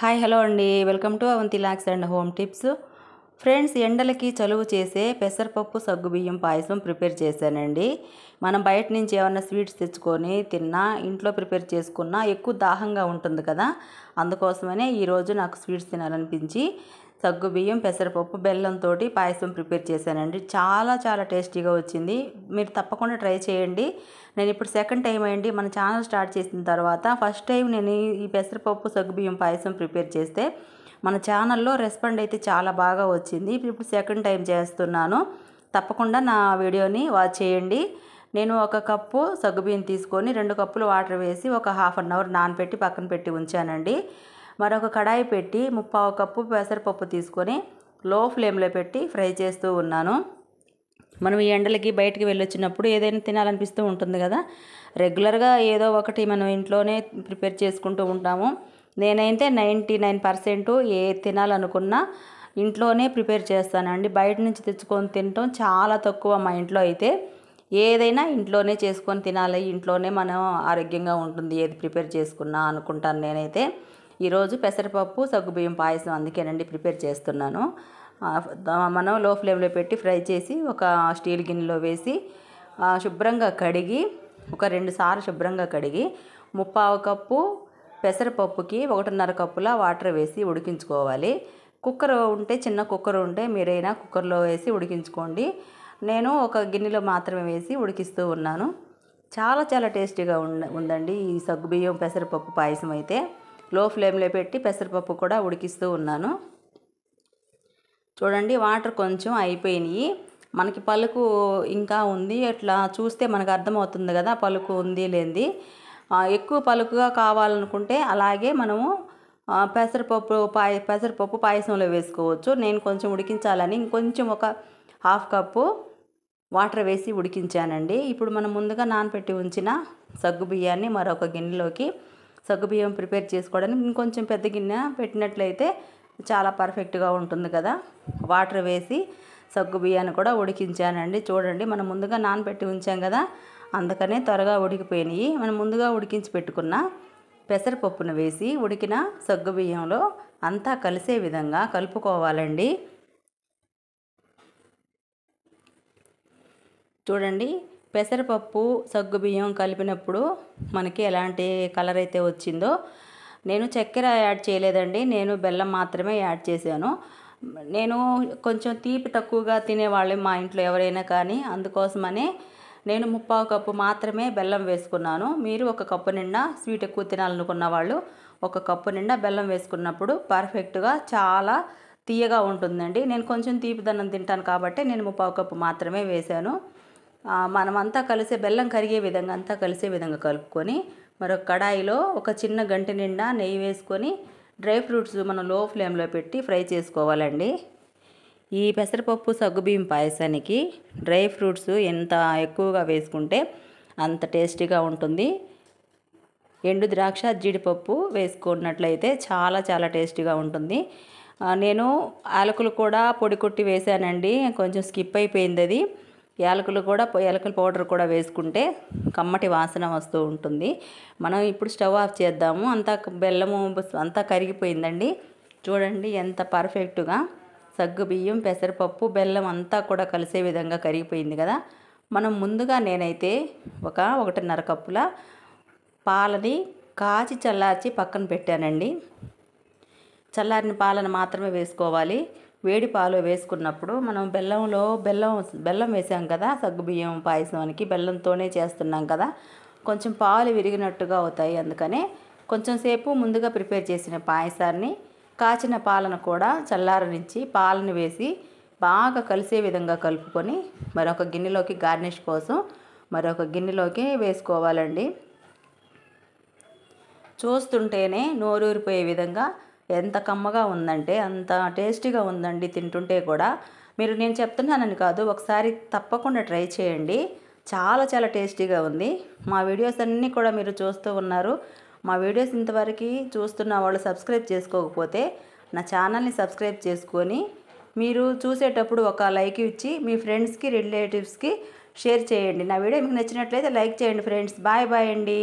Hi hello అండి, welcome to Avanti lux and home tips. Friends, ఎండలకి చలువ చేసే పెసరపప్పు సగ్గుబియ్యం పాయసం ప్రిపేర్ చేశానండి. మనం బయట నుంచి ఏమన్నా స్వీట్స్ తెచ్చుకొని తిన్నా, ఇంట్లో ప్రిపేర్ చేసుకున్నా ఎక్కువ దాహంగా ఉంటుంది కదా. అందుకోసమనే ఈరోజు నాకు స్వీట్స్ తినాలనిపించి సగ్గుబియ్యం పెసరపప్పు బెల్లంతో పాయసం ప్రిపేర్ చేశానండి. చాలా చాలా టేస్టీగా వచ్చింది. మీరు తప్పకుండా ట్రై చేయండి. నేను ఇప్పుడు సెకండ్ టైం అయ్యండి మన ఛానల్ స్టార్ట్ చేసిన తర్వాత. ఫస్ట్ టైం నేను ఈ పెసరపప్పు సగ్గుబియ్యం పాయసం ప్రిపేర్ చేస్తే మన ఛానల్లో రెస్పాండ్ అయితే చాలా బాగా వచ్చింది. ఇప్పుడు సెకండ్ టైం చేస్తున్నాను. తప్పకుండా నా వీడియోని వాచ్ చేయండి. నేను ఒక కప్పు సగ్గుబియ్యం తీసుకొని 2 కప్పులు వాటర్ వేసి ఒక హాఫ్ అన్ అవర్ నానబెట్టి పక్కన పెట్టి ఉంచానండి. మరొక కడాయి పెట్టి 3/4 కప్పు పెసరపప్పు తీసుకొని లో ఫ్లేమ్లో పెట్టి ఫ్రై చేస్తూ ఉన్నాను. మనం ఈ ఎండలకి బయటికి వెళ్ళొచ్చినప్పుడు ఏదైనా తినాలనిపిస్తూ ఉంటుంది కదా. రెగ్యులర్గా ఏదో ఒకటి మనం ఇంట్లోనే ప్రిపేర్ చేసుకుంటూ ఉంటాము. నేనైతే 99% ఏ తినాలనుకున్నా ఇంట్లోనే ప్రిపేర్ చేస్తానండి. బయట నుంచి తెచ్చుకొని తినటం చాలా తక్కువ. మా ఇంట్లో అయితే ఏదైనా ఇంట్లోనే చేసుకొని తినాలి, ఇంట్లోనే మనం ఆరోగ్యంగా ఉంటుంది ఏది ప్రిపేర్ చేసుకున్నా అనుకుంటాను నేనైతే. ఈరోజు పెసరపప్పు సగ్గుబియ్యం పాయసం అందుకేనండి ప్రిపేర్ చేస్తున్నాను. మనం లో ఫ్లేమ్లో పెట్టి ఫ్రై చేసి ఒక స్టీల్ గిన్నెలో వేసి శుభ్రంగా కడిగి ఒక 2 సార్లు శుభ్రంగా కడిగి 3/4 కప్పు పెసరపప్పుకి 1.5 కప్పుల వాటర్ వేసి ఉడికించుకోవాలి. కుక్కర్ ఉంటే, చిన్న కుక్కర్ ఉంటే మీరైనా కుక్కర్లో వేసి ఉడికించుకోండి. నేను ఒక గిన్నెలో మాత్రమే వేసి ఉడికిస్తూ ఉన్నాను. చాలా చాలా టేస్టీగా ఉందండి ఈ సగ్గుబియ్యం పెసరపప్పు పాయసం అయితే. లో ఫ్లేమ్లో పెట్టి పెసరపప్పు కూడా ఉడికిస్తూ ఉన్నాను. చూడండి, వాటర్ కొంచెం అయిపోయినాయి. మనకి పలుకు ఇంకా ఉంది. అట్లా చూస్తే మనకు అర్థమవుతుంది కదా పలుకు ఉంది లేనిది. ఎక్కువ పలుకుగా కావాలనుకుంటే అలాగే మనము పెసరపప్పు పాయసంలో వేసుకోవచ్చు. నేను కొంచెం ఉడికించాలని ఇంకొంచెం ఒక హాఫ్ కప్పు వాటర్ వేసి ఉడికించానండి. ఇప్పుడు మనం ముందుగా నానబెట్టి ఉంచిన సగ్గుబియ్యాన్ని మరొక గిన్నెలోకి, సగ్గుబియ్యం ప్రిపేర్ చేసుకోవడానికి ఇంకొంచెం పెద్ద గిన్నె పెట్టినట్లయితే చాలా పర్ఫెక్ట్గా ఉంటుంది కదా. వాటర్ వేసి సగ్గుబియ్యాన్ని కూడా ఉడికించానండి. చూడండి, మనం ముందుగా నానబెట్టి ఉంచాం కదా, అందుకనే త్వరగా ఉడికిపోయినాయి. మనం ముందుగా ఉడికించి పెట్టుకున్న పెసరపప్పును వేసి ఉడికిన సగ్గుబియ్యంలో అంతా కలిసే విధంగా కలుపుకోవాలండి. చూడండి, పెసరపప్పు సగ్గుబియ్యం కలిపినప్పుడు మనకి ఎలాంటి కలర్ అయితే వచ్చిందో. నేను చక్కెర యాడ్ చేయలేదండి, నేను బెల్లం మాత్రమే యాడ్ చేశాను. నేను కొంచెం తీపి తక్కువగా తినేవాళ్ళు మా ఇంట్లో ఎవరైనా కానీ, అందుకోసమనే నేను 3/4 కప్పు మాత్రమే బెల్లం వేసుకున్నాను. మీరు 1 కప్పు నిండా స్వీట్ ఎక్కువ తినాలనుకున్న వాళ్ళు 1 కప్పు నిండా బెల్లం వేసుకున్నప్పుడు పర్ఫెక్ట్గా చాలా తీయగా ఉంటుందండి. నేను కొంచెం తీపిదన్నం తింటాను కాబట్టి నేను 3/4 కప్పు మాత్రమే వేశాను. మనమంతా కలిసే బెల్లం కరిగే విధంగా అంతా కలిసే విధంగా కలుపుకొని మరొక కడాయిలో ఒక చిన్న గంటె నిండా నెయ్యి వేసుకొని డ్రై ఫ్రూట్స్ మనం లో ఫ్లేమ్లో పెట్టి ఫ్రై చేసుకోవాలండి. ఈ పెసరపప్పు సగ్గుబియ్యం పాయసానికి డ్రై ఫ్రూట్స్ ఎంత ఎక్కువగా వేసుకుంటే అంత టేస్టీగా ఉంటుంది. ఎండు ద్రాక్ష, జీడిపప్పు వేసుకున్నట్లయితే చాలా చాలా టేస్టీగా ఉంటుంది. నేను యాలకులు కూడా పొడి కొట్టి వేశానండి, కొంచెం స్కిప్ అయిపోయింది అది. యాలకుల పౌడర్ కూడా వేసుకుంటే కమ్మటి వాసన వస్తూ ఉంటుంది. మనం ఇప్పుడు స్టవ్ ఆఫ్ చేద్దాము. అంతా బెల్లము అంతా కరిగిపోయిందండి. చూడండి ఎంత పర్ఫెక్ట్గా సగ్గుబియ్యం, పెసరపప్పు, బెల్లం అంతా కూడా కలిసే విధంగా కరిగిపోయింది కదా. మనం ముందుగా నేనైతే 1.5 కప్పుల పాలని కాచి చల్లార్చి పక్కన పెట్టానండి. చల్లారిన పాలను మాత్రమే వేసుకోవాలి. వేడి పాలు వేసుకున్నప్పుడు మనం బెల్లం వేసాం కదా, సగ్గుబియ్యం పాయసానికి బెల్లంతోనే చేస్తున్నాం కదా, కొంచెం పాలు విరిగినట్టుగా అవుతాయి. అందుకనే కొంచెం సేపు ముందుగా ప్రిపేర్ చేసిన పాయసాన్ని కాచిన పాలను కూడా చల్లారనిచ్చి పాలను వేసి బాగా కలిసే విధంగా కలుపుకొని మరొక గిన్నెలోకి గార్నిష్ కోసం మరొక గిన్నెలోకి వేసుకోవాలండి. చూస్తుంటేనే నోరూరిపోయే విధంగా ఎంత కమ్మగా ఉందంటే అంత టేస్టీగా ఉందండి తింటుంటే కూడా. నేను చెప్తున్నానని కాదు, ఒకసారి తప్పకుండా ట్రై చేయండి. చాలా చాలా టేస్టీగా ఉంది. మా వీడియోస్ అన్నీ కూడా మీరు చూస్తూ ఉన్నారు. మా వీడియోస్ ఇంతవరకు చూస్తున్న వాళ్ళు సబ్స్క్రైబ్ చేసుకోకపోతే నా ఛానల్ని సబ్స్క్రైబ్ చేసుకొని మీరు చూసేటప్పుడు ఒక లైక్ ఇచ్చి మీ ఫ్రెండ్స్కి, రిలేటివ్స్కి షేర్ చేయండి. నా వీడియో మీకు నచ్చినట్లయితే లైక్ చేయండి ఫ్రెండ్స్. బాయ్ బాయ్ అండి.